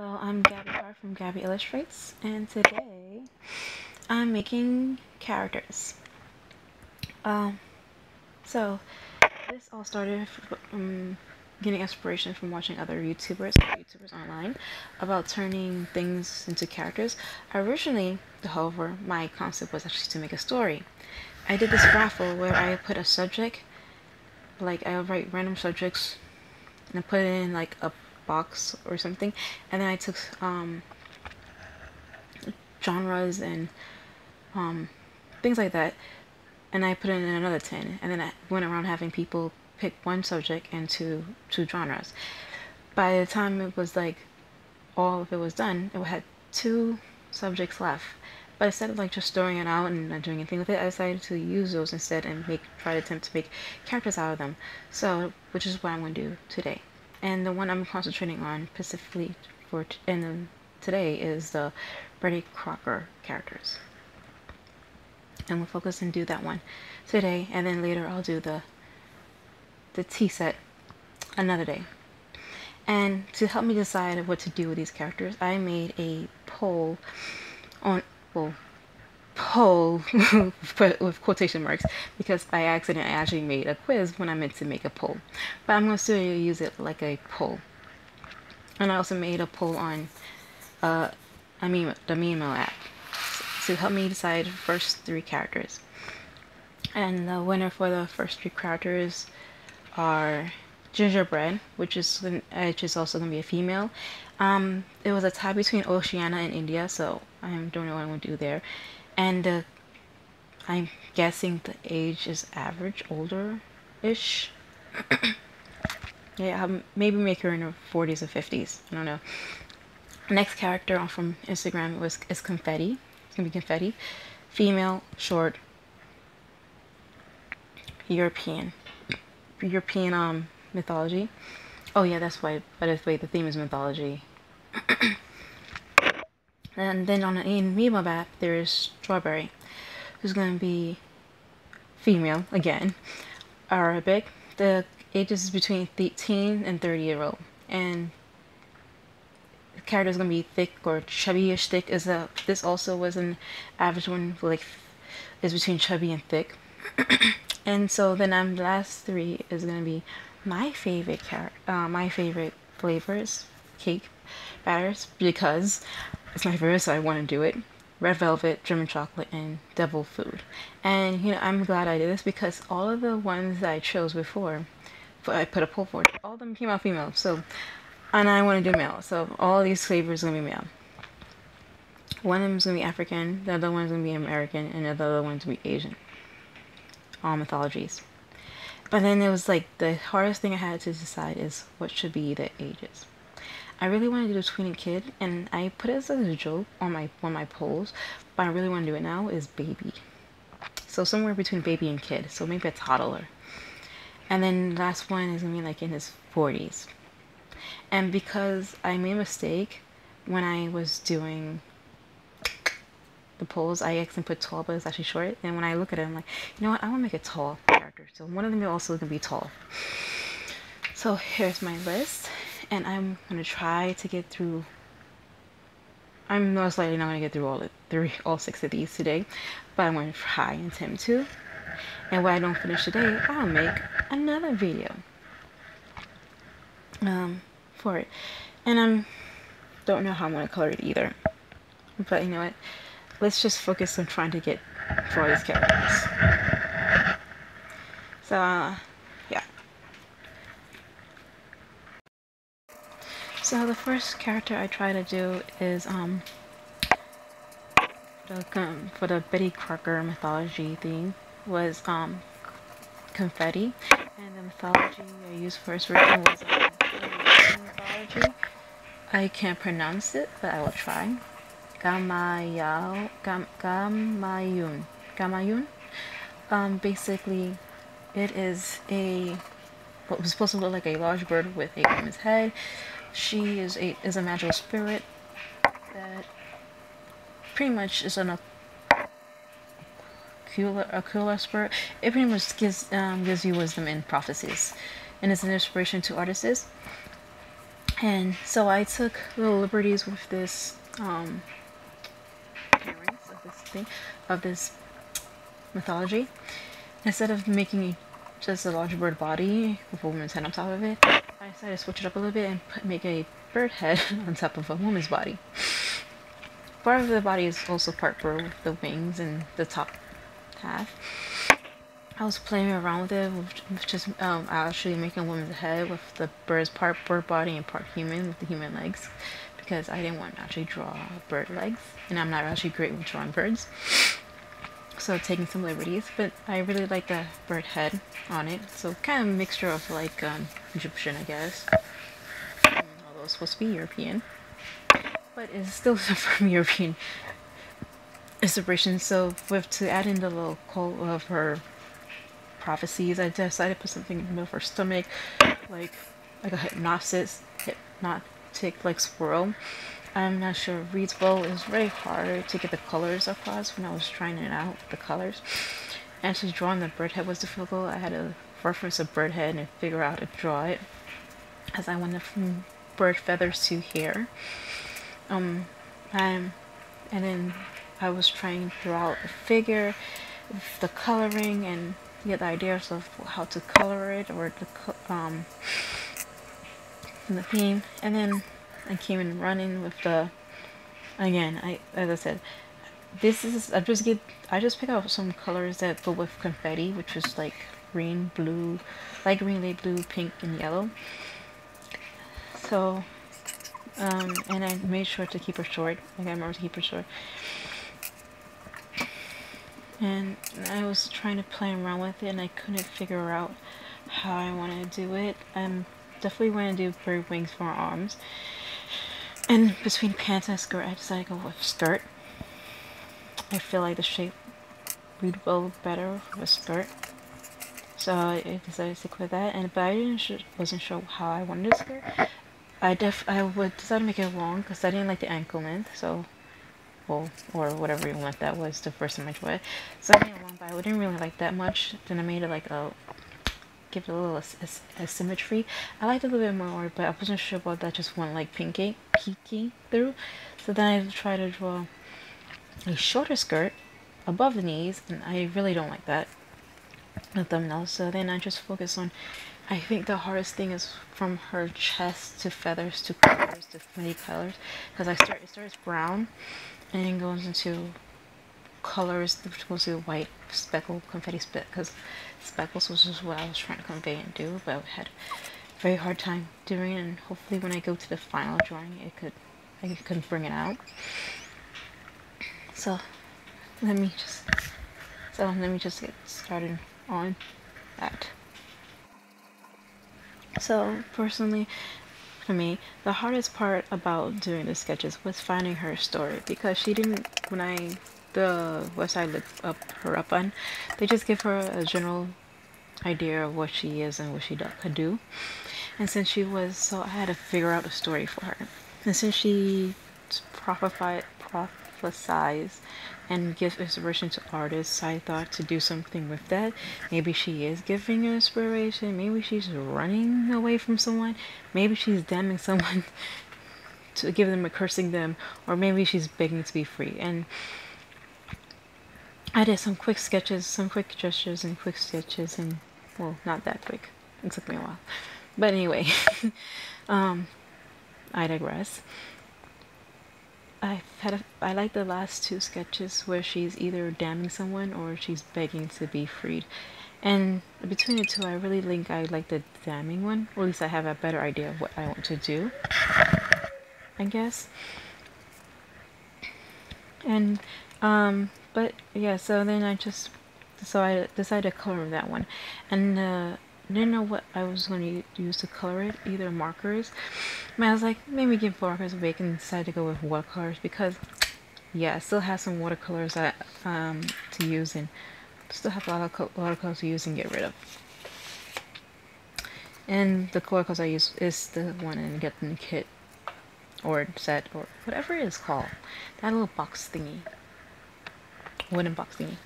Hello, I'm Gabby Hart from Gabby Illustrates, and today I'm making characters. Um, so this all started from getting inspiration from watching other YouTubers online about turning things into characters. Originally, however, my concept was actually to make a story. I did this raffle where I put a subject, like I would write random subjects and I put it in like a box or something, and then I took genres and things like that, and I put it in another tin, and then I went around having people pick one subject and two genres. By the time it was like all of it was done, it had two subjects left. But instead of like just throwing it out and not doing anything with it, I decided to use those instead and try to attempt to make characters out of them. So, which is what I'm going to do today. And the one I'm concentrating on specifically for today is the Betty Crocker characters. And we'll focus and do that one today, and then later I'll do the tea set another day. And to help me decide what to do with these characters, I made a poll on, well, poll with quotation marks, because by accident I actually made a quiz when I meant to make a poll, but I'm going to still use it like a poll. And I also made a poll on the Memo app to help me decide the first three characters. And the winner for the first three characters are Gingerbread, which is also going to be a female. It was a tie between Oceania and India, so I don't know what I'm going to do there. And I'm guessing the age is average, older-ish. Yeah, maybe make her in her 40s or 50s. I don't know. Next character from Instagram is Confetti. It's gonna be Confetti, female, short, European mythology. Oh yeah, that's why. By the way, the theme is mythology. And then on the Memo app, there is Strawberry, who's gonna be female again, Arabic. The ages is between 18 and 30-year-old, and the character is gonna be thick or chubby-ish. Thick is this also was an average one, like is between chubby and thick. And so then the last three is gonna be my favorite flavors, cake batters, because it's my favorite, so I want to do it. Red velvet, German chocolate, and devil food. And I'm glad I did this because all of the ones that I chose before, I put a poll for it, all of them female. So, and I want to do male. So all these flavors are gonna be male. One of them is gonna be African, the other one is gonna be American, and the other one's gonna be Asian. All mythologies. But then it was like the hardest thing I had to decide is what should be the ages. I really want to do tween kid, and I put it as a joke on my polls, but I really want to do it now is baby. So somewhere between baby and kid, so maybe a toddler. And then the last one is gonna be like in his 40s. And because I made a mistake when I was doing the polls, I accidentally put tall, but it's actually short. And when I look at it, I'm like, you know what? I want to make a tall character. So one of them is also going to be tall. So here's my list, and I'm going to try to get through. I'm most likely not going to get through all 6 of these today, but I'm going to try and attempt to. And when I don't finish today, I'll make another video for it. And I don't know how I'm going to color it either. But you know what? Let's just focus on trying to get through all these characters. So, yeah. So the first character I try to do is for the Betty Crocker mythology theme was Confetti, and the mythology I used for his version was mythology. I can't pronounce it, but I will try. Gamayun. Basically, it is what was supposed to look like a large bird with a woman's head. She is a magical spirit that pretty much is an ocular spirit. It pretty much gives you wisdom and prophecies, and is an inspiration to artists. And so I took little liberties with this appearance of this thing, of this mythology. Instead of making just a large bird body with a woman's head on top of it, I decided to switch it up a little bit and make a bird head on top of a woman's body. Part of the body is also part bird with the wings and the top half. I was playing around with it, with just actually making a woman's head with the bird's part bird body and part human with the human legs, because I didn't want to actually draw bird legs, and I'm not actually great with drawing birds. So taking some liberties, but I really like the bird head on it. So kind of a mixture of like Egyptian, I guess, although it's supposed to be European, but it's still from European inspiration. So with to add in the little quote of her prophecies, I decided to put something in the middle of her stomach, like a hypnotic like swirl. I'm not sure it reads well. It was very hard to get the colors across when I was trying it out, the colors. And to drawing the bird head was difficult. I had to reference a bird head and figure out how to draw it, as I went from bird feathers to hair. And then I was trying to draw out the figure, the coloring, and get the ideas of how to color it, or the theme. And then I came in running with the, again, as I said, this is I just pick out some colors that go with confetti, which was like green, blue, light green, light blue, pink, and yellow. So and I made sure to keep her short. I gotta remember to keep her short. And I was trying to play around with it, and I couldn't figure out how I want to do it. Definitely want to do bird wings for her arms. And between pants and skirt, I decided to go with skirt. I feel like the shape would go better with a skirt, so I decided to stick with that. But I wasn't sure how I wanted a skirt. I would decide to make it long because I didn't like the ankle length. So, well, or whatever length that was the first time I tried it. So I made it long, but I didn't really like that much. Then I made it like give it a little asymmetry. I liked it a little bit more, but I wasn't sure about that. Just one like peeking through. So then I tried to draw a shorter skirt above the knees, and I really don't like that the thumbnail. So then I just focus on, I think the hardest thing is from her chest to feathers to colors to many colors, because it starts brown and then goes into colors, which goes to white speckle confetti because speckles was just what I was trying to convey and do, but I had a very hard time doing it, and hopefully when I go to the final drawing I could bring it out. So let me just get started on that. So personally, for me, the hardest part about doing the sketches was finding her story, because she didn't, the website I looked her up on, they just give her a general idea of what she is and what she could do. And since I had to figure out a story for her. And since she prophesies and gives inspiration to artists, I thought to do something with that. Maybe she is giving inspiration. Maybe she's running away from someone. Maybe she's damning someone to give them or cursing them, or maybe she's begging to be free. And I did some quick sketches, some quick gestures and quick sketches, and well, not that quick. It took me a while. But anyway, I digress. I like the last two sketches where she's either damning someone or she's begging to be freed. And between the two, I really think I like the damning one, or at least I have a better idea of what I want to do, I guess. And but yeah, so then I decided to color that one, and didn't know what I was going to use to color it, either markers. But I was like, maybe give markers a break, and decided to go with watercolors, because yeah, I still have some watercolors to use, and still have a lot of watercolors to use and get rid of. And the watercolors I use is the one in Get in the Kit or set or whatever it is called, that little box thingy, wooden box thingy.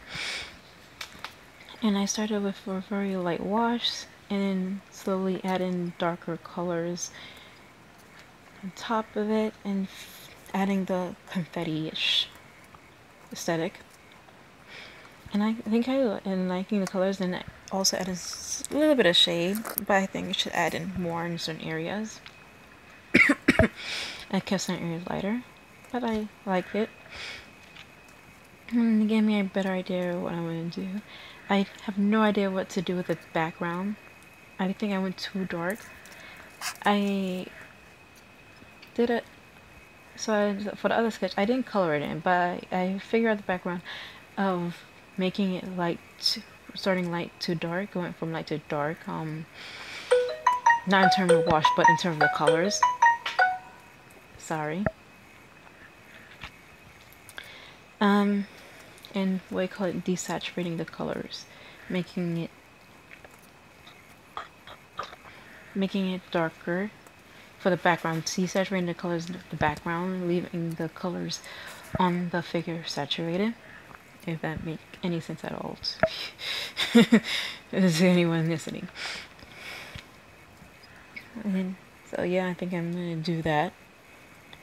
And I started with a very light wash, and then slowly add in darker colors on top of it and adding the confetti-ish aesthetic. And I think I am liking the colors, and I also add a little bit of shade, but I think I should add in more in certain areas. I kept certain areas lighter, but I like it. And it gave me a better idea of what I want to do. I have no idea what to do with the background. I think I went too dark. I did it. So for the other sketch, I didn't color it in, but I figured out the background of making it light, starting light to dark, going from light to dark. Not in terms of wash, but in terms of the colors. Sorry. And what I call it, desaturating the colors, making it darker for the background, desaturating the colors in the background, leaving the colors on the figure saturated. If that makes any sense at all. Is anyone listening? And so yeah, I think I'm gonna do that.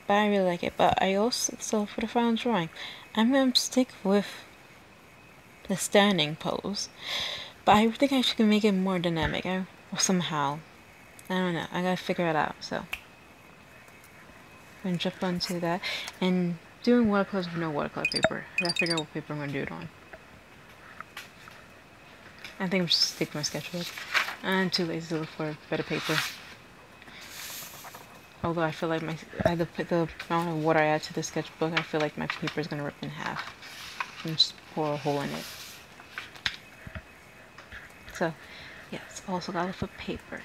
But I really like it. But I also, so for the final drawing, I'm gonna stick with the standing pose. But I think I should make it more dynamic. Somehow. I don't know. I gotta figure it out. So I'm gonna jump onto that. And doing watercolors with no watercolor paper. I gotta figure out what paper I'm gonna do it on. I think I'm just stick to my sketchbook. I'm too lazy to look for better paper. Although I feel like the amount of water I add to the sketchbook, I feel like my paper is gonna rip in half and just pour a hole in it. So, yes, also gotta look for paper.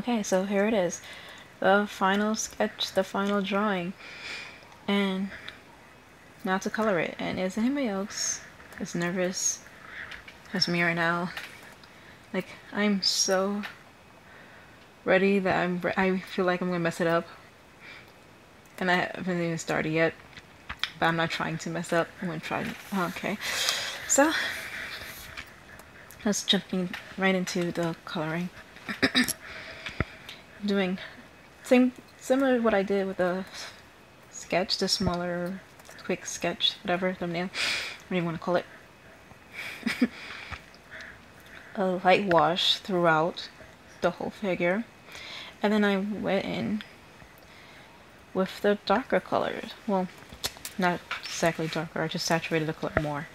Okay, so here it is. The final sketch, the final drawing. And now to color it. And is anybody else as nervous as me right now? Like, I'm so ready that I feel like I'm gonna mess it up. And I haven't even started yet. But I'm not trying to mess up. I'm gonna try. Okay. So, let's jumping right into the coloring. Doing similar to what I did with the sketch, the smaller, quick sketch, whatever, thumbnail, whatever you want to call it. A light wash throughout the whole figure. And then I went in with the darker colors. Well, not exactly darker, I just saturated the color more.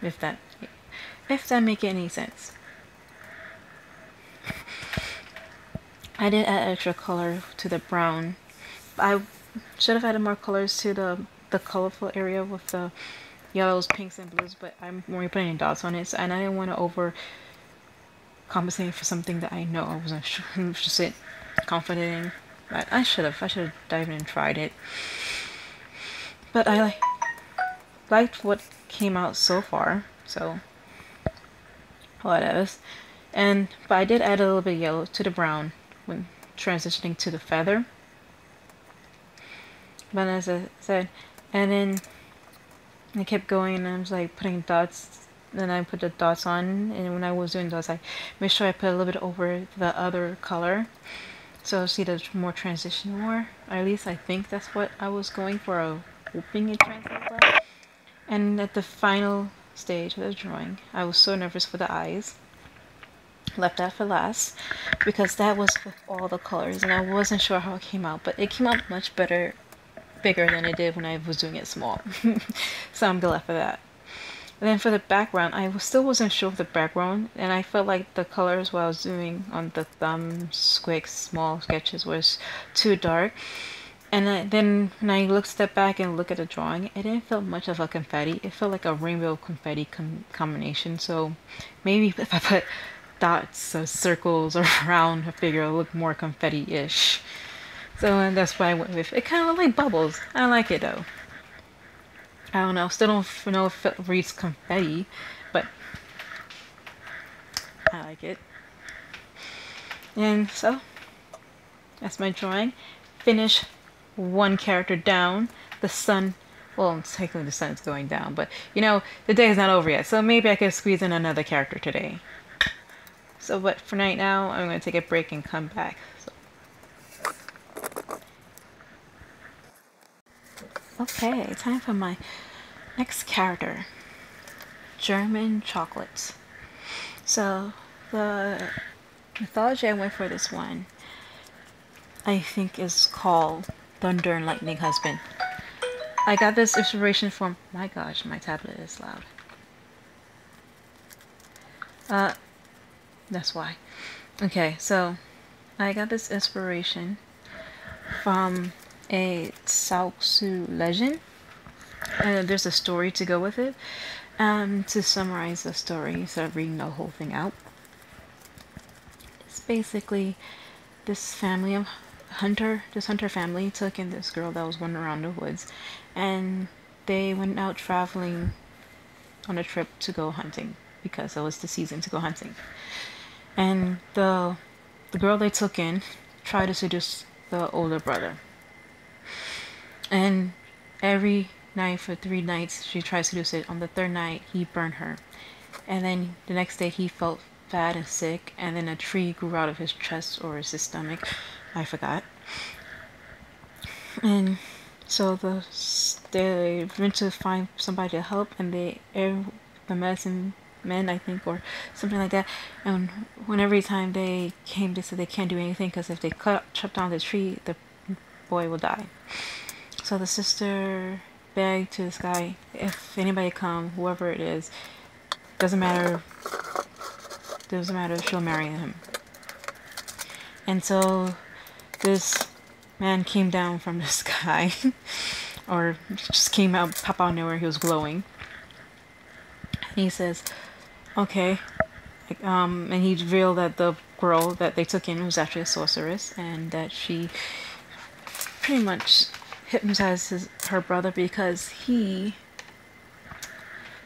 If that make any sense. I did add extra color to the brown. I should have added more colors to the colorful area with the yellows, pinks, and blues, but I'm only putting dots on it, so, and I didn't want to over compensate for something that I know I wasn't just confident in. But I should have dived in and tried it. But I liked what came out so far, so whatever. But I did add a little bit of yellow to the brown when transitioning to the feather. But as I said, and then I kept going and I was like putting dots. Then I put the dots on, and when I was doing dots, I made sure I put a little bit over the other color. So see the more transition more. Or at least I think that's what I was going for, hoping it translates well. And at the final stage of the drawing, I was so nervous for the eyes. Left that for last because that was with all the colors and I wasn't sure how it came out, but it came out much bigger than it did when I was doing it small. So I'm glad for that. And then for the background, I still wasn't sure of the background, and I felt like the colors what I was doing on the quick small sketches was too dark. And then when I step back and look at the drawing, it didn't feel much of a confetti. It felt like a rainbow confetti combination. So maybe if I put dots or circles around a figure, it'll look more confetti-ish. So and that's why I went with it. Kind of looked like bubbles. I like it though. I don't know. Still don't know if it reads confetti, but I like it. And so that's my drawing. Finish one character down. The sun. Well, technically the sun is going down, but you know the day is not over yet. So maybe I could squeeze in another character today. So, but for right now, I'm going to take a break and come back. So. Okay, time for my next character. German chocolates. So, the mythology I went for this one, I think is called Thunder and Lightning Husband. I got this inspiration from, my gosh, my tablet is loud. That's why. Okay, so I got this inspiration from a Saosu legend, and there's a story to go with it. To summarize the story instead of reading the whole thing out, it's basically this family of this hunter family took in this girl that was wandering around the woods, and they went out traveling on a trip to go hunting because it was the season to go hunting. And the girl they took in tried to seduce the older brother. And every night for 3 nights she tried to seduce it. On the 3rd night he burned her. And then the next day he felt bad and sick, and then a tree grew out of his chest or his stomach. I forgot. And so they went to find somebody to help, and the medicine men, I think, or something like that. And every time they came, they said they can't do anything because if they chop down the tree, the boy will die. So the sister begged to this guy, if anybody come, whoever it is, doesn't matter, she'll marry him. And so this man came down from the sky, or just came out, pop out nowhere. He was glowing. And he says, okay, and he revealed that the girl that they took in was actually a sorceress, and that she pretty much hypnotized her brother because he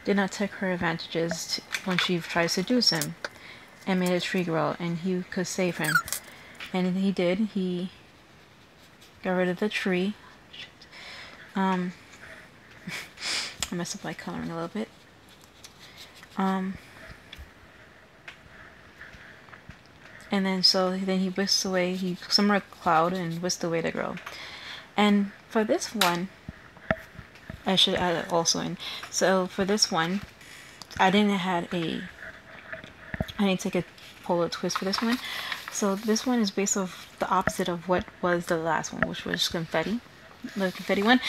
did not take her advantages when she tried to seduce him, and made a tree grow, and he could save him. And he did. He got rid of the tree. I messed up my coloring a little bit. And then he whisked away, he summoned a cloud and whisked away the girl. And for this one, I should add it also in. So for this one, I didn't take a polar twist for this one. So this one is based off the opposite of what was the last one, which was confetti, the confetti one.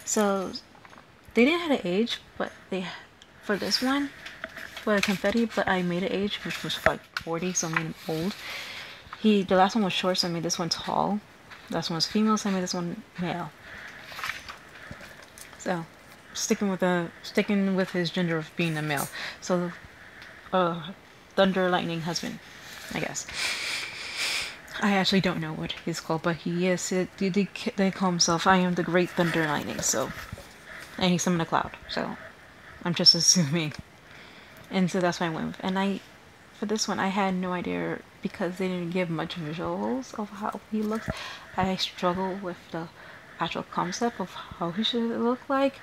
So they didn't have an age, but for this one, for the confetti, but I made an age, which was like 40, so I made him old. The last one was short, so I made this one tall. The last one was female, so I made this one male. So sticking with his gender of being a male. So thunder lightning husband, I guess. I actually don't know what he's called, but they call himself, I am the great thunder lightning, so, and he summoned a cloud, so I'm just assuming. And so that's what I went with. And for this one, I had no idea, because they didn't give much visuals of how he looks. I struggle with the actual concept of how he should look like,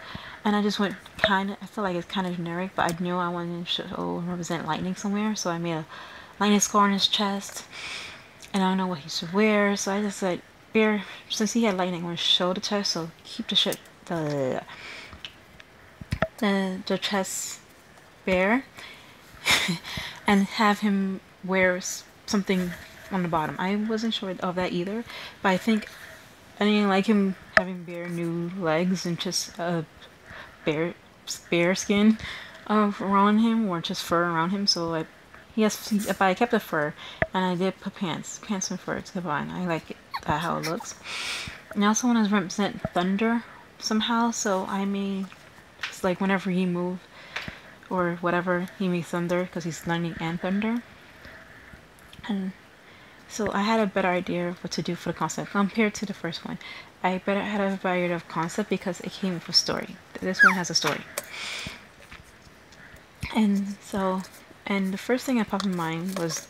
and I just went I feel like it's kind of generic, but I knew I wanted to represent lightning somewhere, so I made a lightning scar on his chest, and I don't know what he should wear, so I just said, Bear, since he had lightning, I'm going to show the chest, so keep the chest bare, and have him wear something on the bottom. I wasn't sure of that either, but I think I didn't like him having bare new legs and just bare skin around him, or just fur around him, so but I kept the fur, and I did put pants and fur to combine. I like that how it looks. And I also want to represent thunder somehow, so I made, it's like whenever he moved or whatever, he made thunder because he's lightning and thunder. And so I had a better idea of what to do for the concept compared to the first one. I had a better idea of concept because it came with a story. This one has a story. And the first thing that popped in mind was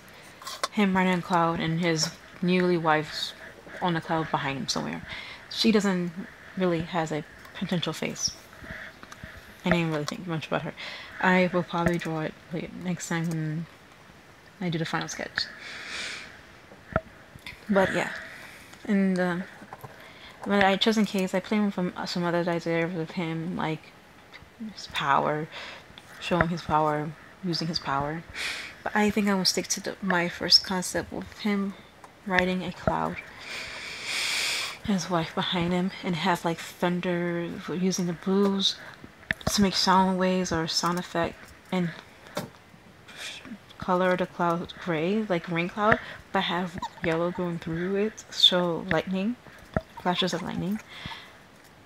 him riding on a cloud and his newly wife on a cloud behind him somewhere. She doesn't really has a potential face. I didn't really think much about her. I will probably draw it next time when I do the final sketch. But yeah, and when I just in case, I play him from some other ideas with him, like his power, showing his power, using his power. But I think I will stick to my first concept with him riding a cloud, his wife behind him, and have like thunder, using the blues to make sound waves or sound effect, and color the cloud gray, like rain cloud, but have yellow going through it, show lightning, flashes of lightning.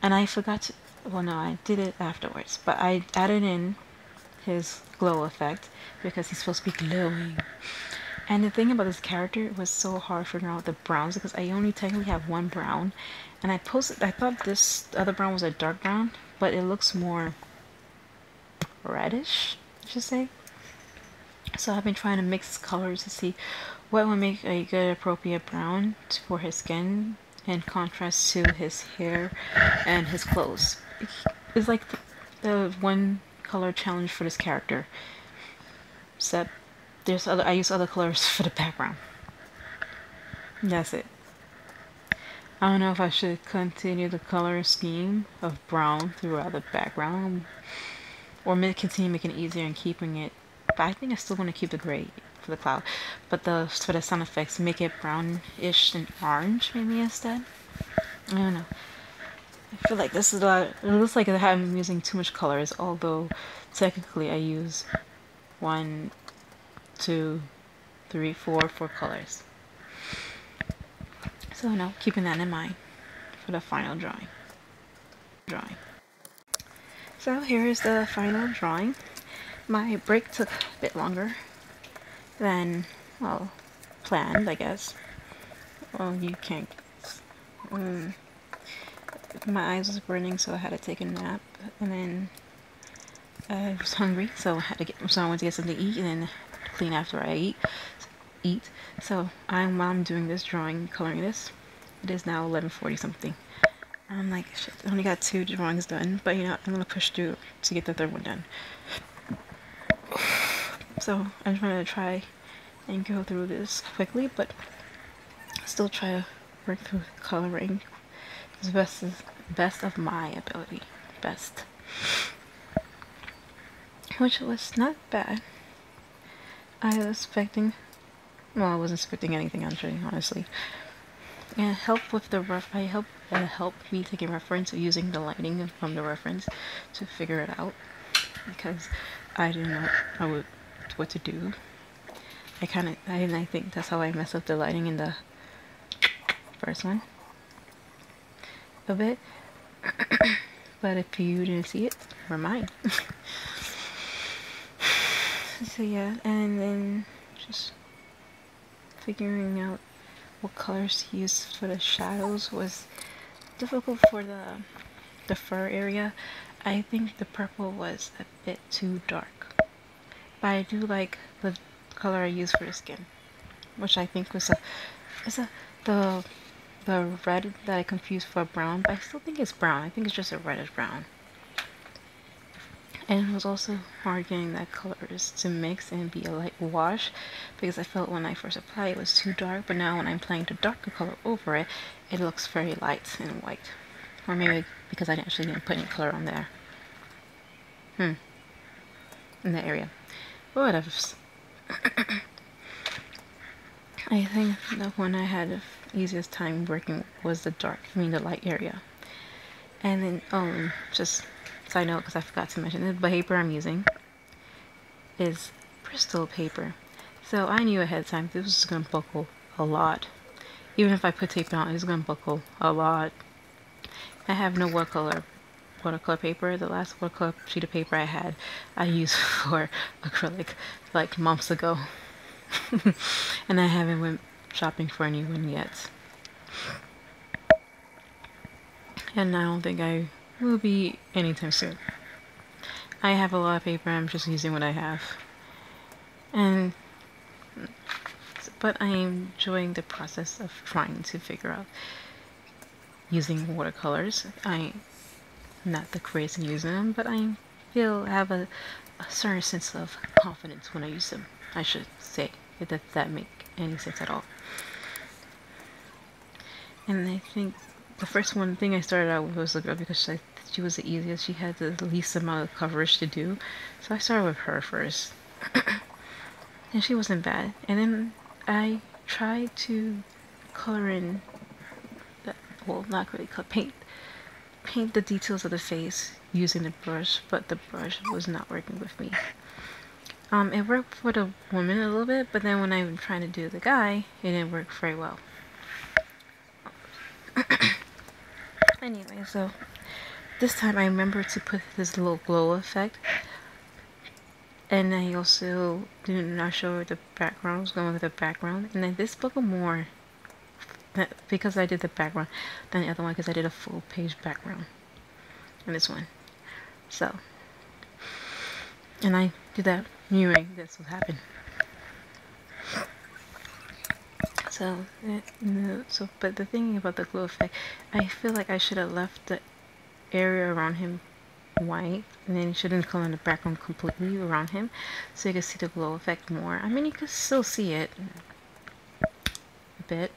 And I forgot to, well no, I did it afterwards, but I added in his glow effect because he's supposed to be glowing. And the thing about this character, it was so hard figuring out the browns because I only technically have one brown, and I thought this other brown was a dark brown, but it looks more reddish, I should say. So I've been trying to mix colors to see what would make a good appropriate brown for his skin in contrast to his hair and his clothes. It's like the one color challenge for this character, except I use other colors for the background. That's it. I don't know if I should continue the color scheme of brown throughout the background, or continue making it easier and keeping it. But I think I still want to keep the gray for the cloud, but for the sound effects, make it brownish and orange maybe instead. I don't know. I feel like this is a lot. It looks like I'm using too much colors, although technically I use 1, 2, 3, 4 colors. So now keeping that in mind for the final drawing. So here is the final drawing. My break took a bit longer than, well, planned, I guess. Well, you can't. My eyes was burning, so I had to take a nap, and then I was hungry, so I went to get something to eat, and then clean after I eat. So while I'm doing this drawing, coloring this, it is now 11:40 something. I'm like, shit, I only got 2 drawings done, but you know, I'm gonna push through to get the 3rd one done. So I'm trying to try and go through this quickly, but still try to work through coloring as best of my ability. Best. Which was not bad. I was expecting, well, I wasn't expecting anything actually, honestly. And help with the helped me taking reference using the lighting from the reference to figure it out, because I didn't know what to do. I think that's how I messed up the lighting in the first one a bit. But if you didn't see it, never mind. So yeah, and then just figuring out what colors to use for the shadows was difficult for the fur area. I think the purple was a bit too dark, but I do like the color I used for the skin, which I think was the red that I confused for brown, but I still think it's brown. I think it's just a reddish brown. And it was also hard getting that colors to mix and be a light wash, because I felt when I first applied it was too dark, but now when I'm applying the darker color over it, it looks very light and white. Or maybe because I actually didn't put any color on there. In that area. But whatever. I think the one I had the easiest time working was the light area. And then, just side note, because I forgot to mention, the paper I'm using is Bristol paper. So I knew ahead of time this was going to buckle a lot. Even if I put tape on, it's going to buckle a lot. I have no watercolor paper. The last watercolor sheet of paper I had, I used for acrylic like months ago. And I haven't went shopping for a new one yet. And I don't think I will be anytime soon. I have a lot of paper, I'm just using what I have. But I am enjoying the process of trying to figure out using watercolors. I'm not the greatest in using them, but I have a certain sense of confidence when I use them, I should say, if that make any sense at all. And I think the first thing I started out with was the girl, because she was the easiest. She had the least amount of coverage to do, so I started with her first. And she wasn't bad. And then I tried to color in, not really paint the details of the face using the brush, but the brush was not working with me. It worked for the woman a little bit, but then when I was trying to do the guy, it didn't work very well. Anyway, so this time I remember to put this little glow effect, and I also did not show the background. I was going with the background, and then this book more because I did the background than the other one, because I did a full page background in this one. So, and I did that knowing this would happen. But the thing about the glow effect, I feel like I should have left the area around him white, and then you shouldn't color in the background completely around him, so you can see the glow effect more. I mean, you can still see it a bit,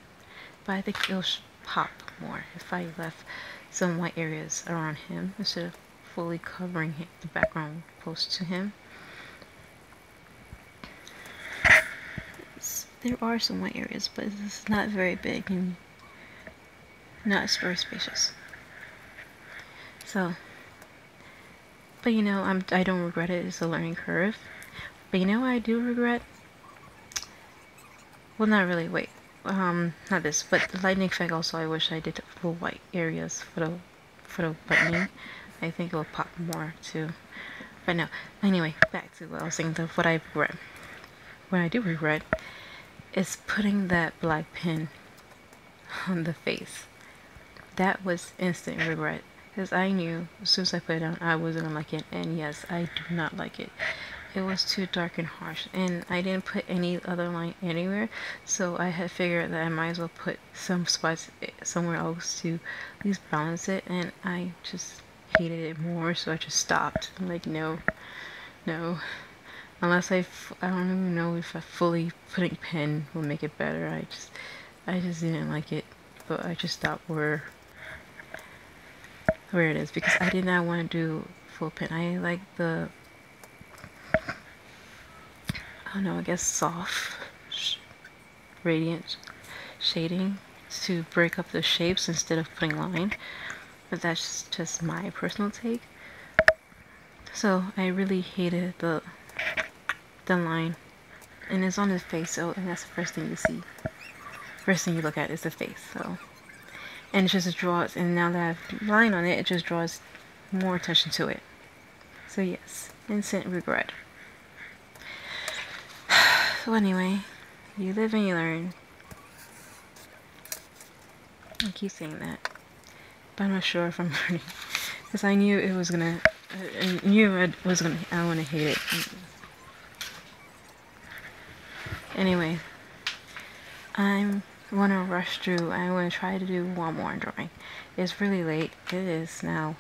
but I think it'll pop more if I left some white areas around him instead of fully covering the background close to him. There are some white areas, but it's not very big and not very spacious. So, but you know, I don't regret it. It's a learning curve. But you know what I do regret? Well, not really. Wait, not this, but the lightning effect. Also, I wish I did full white areas for the lightning. I think it will pop more too. But no. Anyway, back to what I was saying. What I regret. What I do regret is putting that black pen on the face. That was instant regret. Because I knew as soon as I put it down, I wasn't gonna like it. And yes, I do not like it. It was too dark and harsh. And I didn't put any other line anywhere. So I had figured that I might as well put some spots somewhere else to at least balance it. And I just hated it more. So I just stopped. I'm like, no, no. Unless I don't even know if fully putting pen will make it better. I just didn't like it. But I just stopped where it is because I did not want to do full pen. I like the, I don't know, I guess soft, radiant shading to break up the shapes instead of putting line. But that's just my personal take. So I really hated the line, and it's on his face. So and that's the first thing you see. First thing you look at is the face. So. And it just draws, and now that I have line on it, it just draws more attention to it. So yes, instant regret. So anyway, you live and you learn. I keep saying that, but I'm not sure if I'm learning, because I knew it was gonna, I wanna hate it. Anyway, I'm gonna rush through. I'm gonna try to do one more drawing. It's really late. It is now,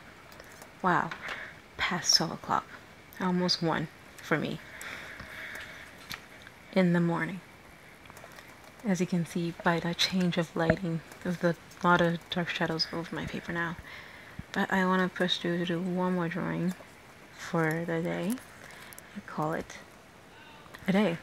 wow, past 12 o'clock. Almost 1 for me. In the morning. As you can see by the change of lighting, there's a lot of dark shadows over my paper now. But I want to push through to do one more drawing for the day. I call it a day.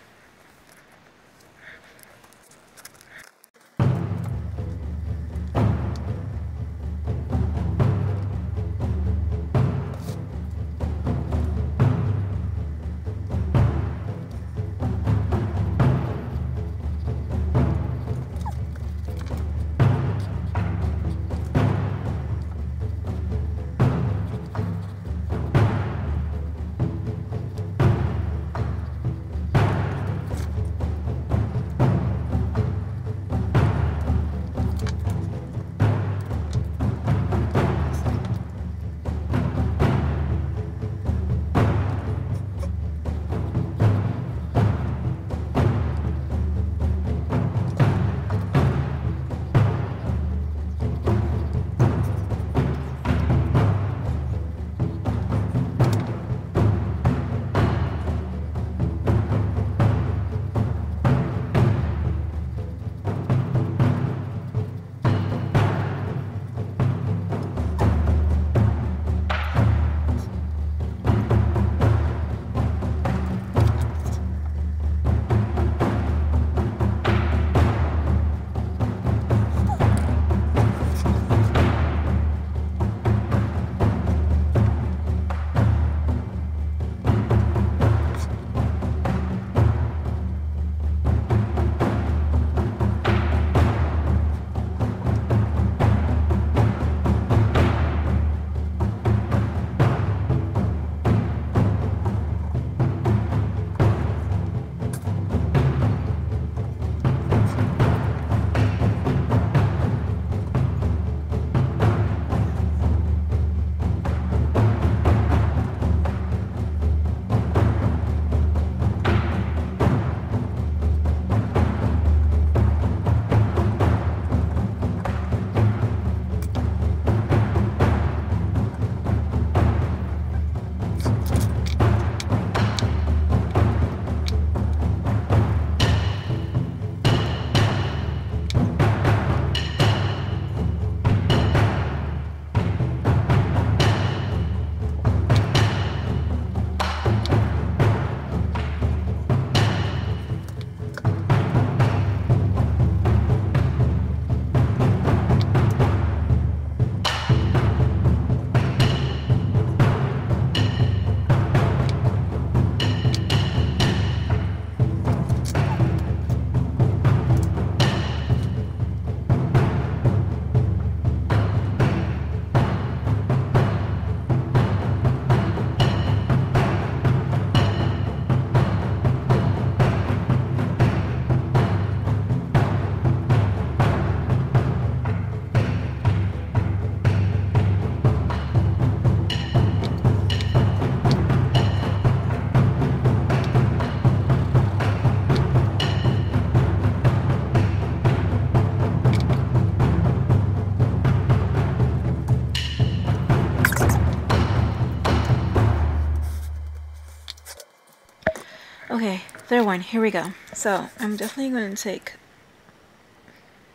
third one, here we go. So I'm definitely going to take,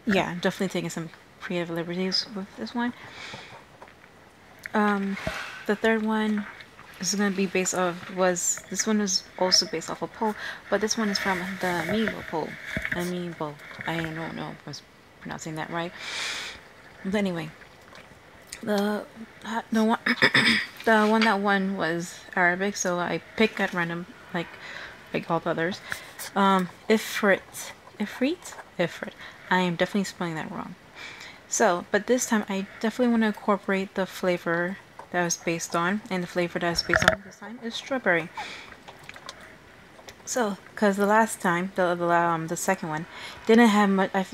yeah, I'm definitely taking some creative liberties with this one. The third one is going to be based off, this one was also based off a poll, but this one is from the Amiibo poll. Amiibo, I don't know if I was pronouncing that right. But anyway, the one the one that won was Arabic, so I picked at random, like all the others. Ifrit. I am definitely spelling that wrong. So, but this time I definitely want to incorporate the flavor that was based on, and the flavor that was based on this time is strawberry. So, because the last time, the second one, didn't have much. I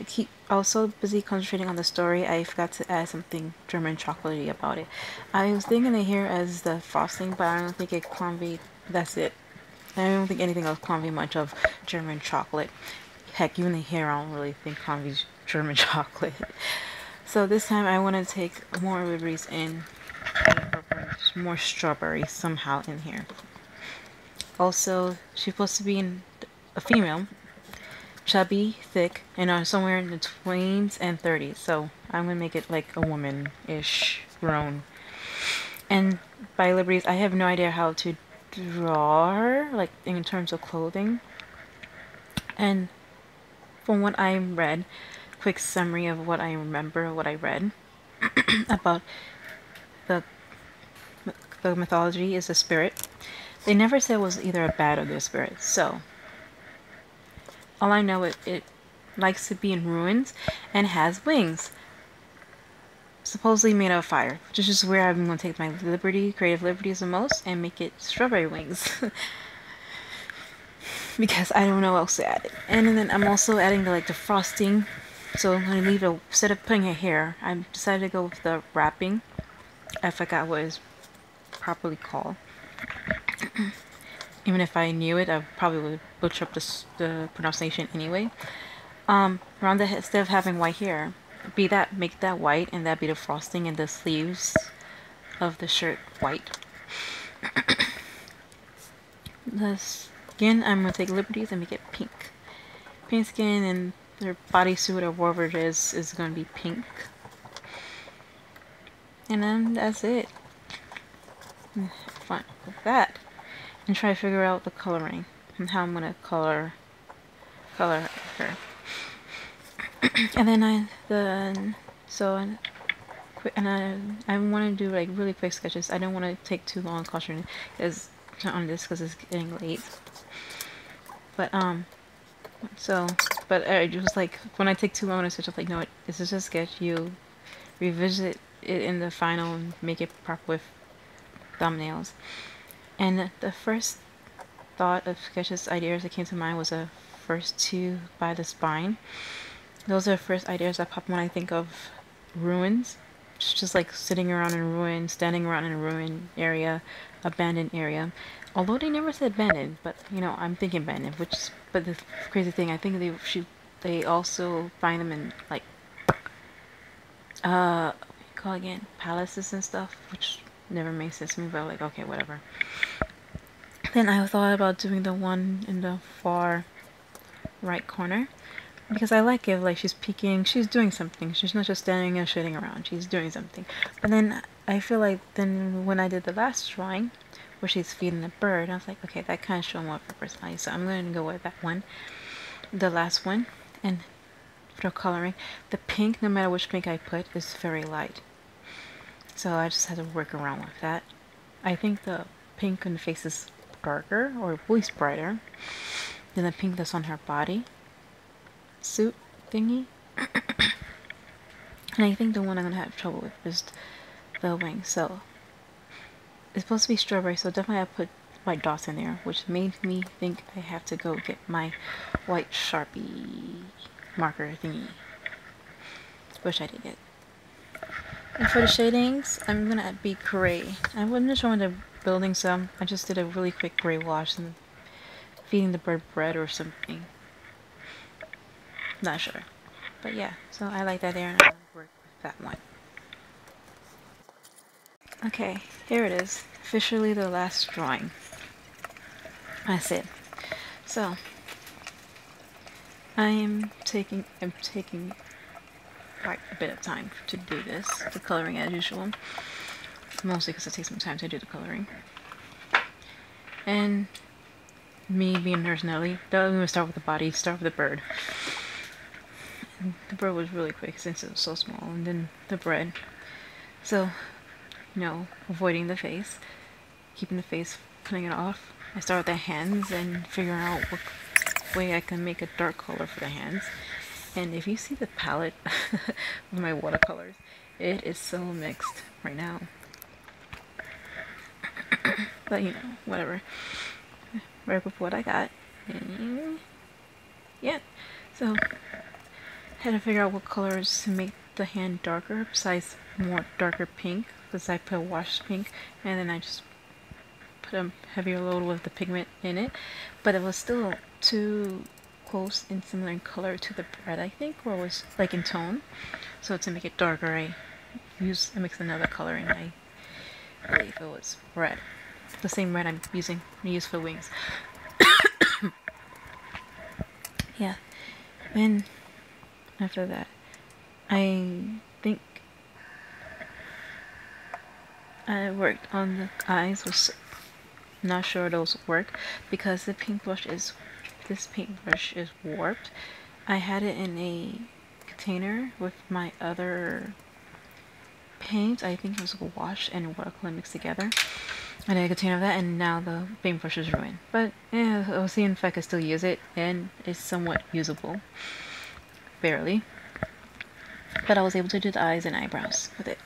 was so busy concentrating on the story, I forgot to add something German chocolatey about it. I was thinking it here as the frosting, but I don't think it conveyed. That's it. I don't think anything else conveyed much of German chocolate. Heck, even the hair, I don't really think conveys German chocolate. So this time I want to take more liberties in incorporating more strawberry somehow in here. Also, she's supposed to be a female, chubby, thick, and somewhere in the 20s and 30s. So I'm gonna make it like a woman-ish, grown. And by liberties, I have no idea how to draw her, like in terms of clothing. And from what I read, quick summary of what I remember, what I read about the the mythology is a spirit. They never said it was either a bad or good spirit. So all I know it likes to be in ruins and has wings. Supposedly made of fire, which is just where I'm going to take my creative liberties the most, and make it strawberry wings. Because I don't know what else to add. And then I'm also adding the frosting. So I'm going to leave it, instead of putting it here, I decided to go with the wrapping. I forgot what it's properly called. Even if I knew it, I probably would butcher up the pronunciation anyway. Around the head, instead of having white hair, make that white, and that be the frosting, and the sleeves of the shirt white. The skin, I'm gonna take liberties and make it pink. Pink skin, and their bodysuit or whatever it is gonna be pink. And then that's it. Have fun with that, and try to figure out the coloring and how I'm gonna color her. And then I want to do like really quick sketches. I don't want to take too long concentrating on this because it's getting late. But but I just like when I take too long on a sketch, I'm like, no, this is a sketch. You revisit it in the final and make it proper with thumbnails. And the first thought of sketches ideas that came to mind was the first two by the spine. Those are the first ideas that pop when I think of ruins. Just like sitting around in ruin, standing around in a ruin area, abandoned area. Although they never said abandoned, but you know, I'm thinking abandoned. But the crazy thing, I think they also find them in like what do you call it again, palaces and stuff, which never makes sense to me. But like, okay, whatever. Then I thought about doing the one in the far right corner. Because I like it, like she's peeking, she's doing something. She's not just standing and shitting around, she's doing something. But then I feel like then when I did the last drawing, where she's feeding the bird, I was like, okay, that kind of showed more of her personality. So I'm going to go with that one, the last one. And for the coloring, the pink, no matter which pink I put, is very light. So I just had to work around with that. I think the pink on the face is darker, or at least brighter, than the pink that's on her body suit thingy. And I think the one I'm gonna have trouble with is the wing. So it's supposed to be strawberry, so definitely I put white dots in there, which made me think I have to go get my white Sharpie marker thingy, which I did get. And for the shadings, I'm gonna be gray. I wasn't showing the building, so I just did a really quick gray wash and feeding the bird bread or something. Not sure. But yeah, so I like that there, and I'll work with that one. Okay, here it is. Officially the last drawing. That's it. So, I'm taking quite a bit of time to do this, the coloring as usual. Mostly because it takes some time to do the coloring. And me being Nurse Nelly, I'm gonna start with the body, start with the bird. And the bird was really quick since it was so small, and then the bread. So, avoiding the face, keeping the face, putting it off. I start with the hands and figuring out what way I can make a dark color for the hands. And if you see the palette of my watercolors, it is so mixed right now. But whatever. Work with what I got. And yeah. So I had to figure out what colors to make the hand darker besides more darker pink, because I put washed pink and then I just put a heavier load with the pigment in it, but it was still too close and similar in color to the bread, I think, or it was like in tone. So to make it darker, I mixed another color, and I believe it was red, the same red I use for wings. Yeah, and after that, I think I worked on the eyes. Was not sure those work because this paintbrush is warped. I had it in a container with my other paint. I think it was a wash and watercolor mixed together. I had a container of that, and now the paintbrush is ruined. But yeah, I'll see if I can still use it, and it's somewhat usable, barely. But I was able to do the eyes and eyebrows with it.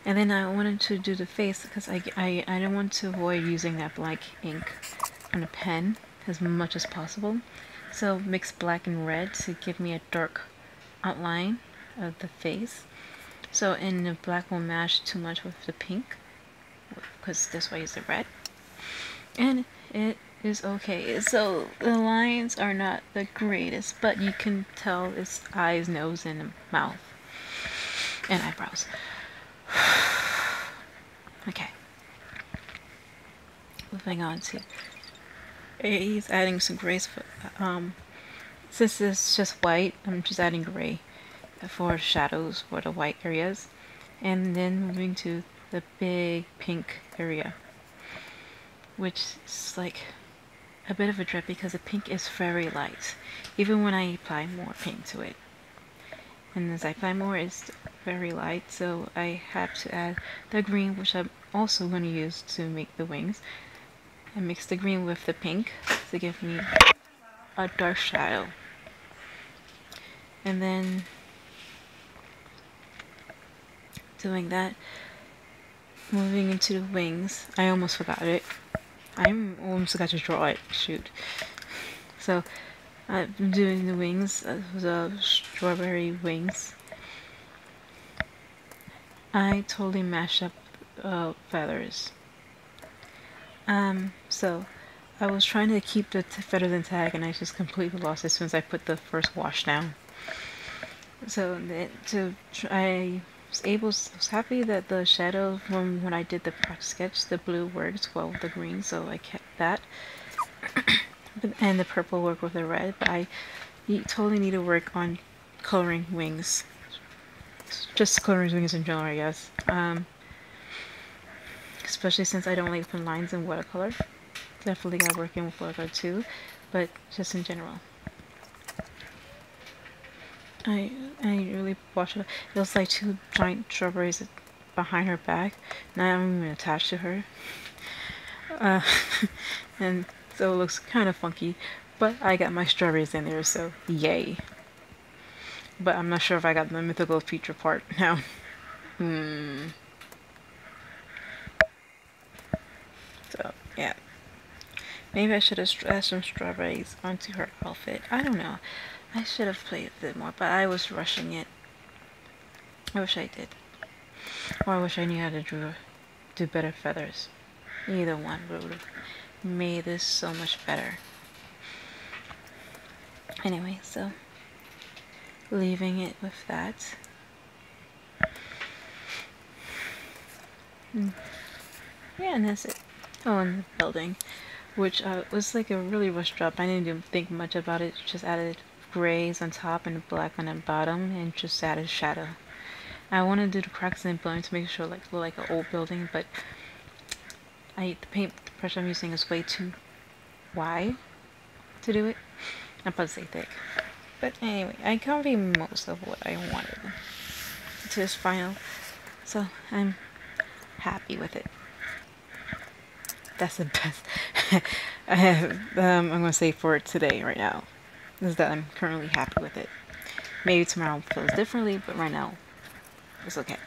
And then I wanted to do the face because I didn't want to avoid using that black ink on a pen as much as possible. So mix black and red to give me a dark outline of the face. So and the black won't match too much with the pink because this way is the red. And it is okay. So the lines are not the greatest, but you can tell it's eyes, nose, and mouth and eyebrows. Okay. Moving on to he's adding some grays for since it's just white, I'm just adding gray for shadows for the white areas, and then moving to the big pink area, which is like a bit of a drip because the pink is very light even when I apply more pink to it, and as I apply more it's very light, so I have to add the green, which I'm also going to use to make the wings. I mix the green with the pink to give me a dark shadow. And then doing that, moving into the wings. I almost forgot it. I almost forgot to draw it. Shoot. So I'm doing the wings, the strawberry wings. I totally mashed up feathers. So I was trying to keep the feathers intact, and I just completely lost it as soon as I put the first wash down. So I was happy that the shadow from when I did the practice sketch, the blue works well with the green, so I kept that. And the purple worked with the red, but I totally need to work on coloring wings. Just coloring wings in general, I guess. Especially since I don't like putting lines in watercolor. Definitely gotta work in with watercolor too, but just in general. I really watched it. It was like two giant strawberries behind her back, and I'm even attached to her. And so it looks kind of funky, but I got my strawberries in there, so yay. But I'm not sure if I got the mythical feature part now. So, yeah. Maybe I should have added some strawberries onto her outfit. I don't know. I should have played a bit more, but I was rushing it. I wish I did. Or I wish I knew how to do better feathers. Either one would have made this so much better. Anyway, so leaving it with that. Yeah, and that's it. Oh, and the building. which was like a really rough job. I didn't even think much about it. Just added grays on top and black on the bottom, and just added shadow. I want to do the cracks and blowing to make sure like look like an old building, but the paint brush I'm using is way too wide to do it. I'm supposed to say thick. But anyway, I covered most of what I wanted to this final, so I'm happy with it. That's the best I have. I'm gonna say for today right now is that I'm currently happy with it. Maybe tomorrow feels differently, but right now it's okay.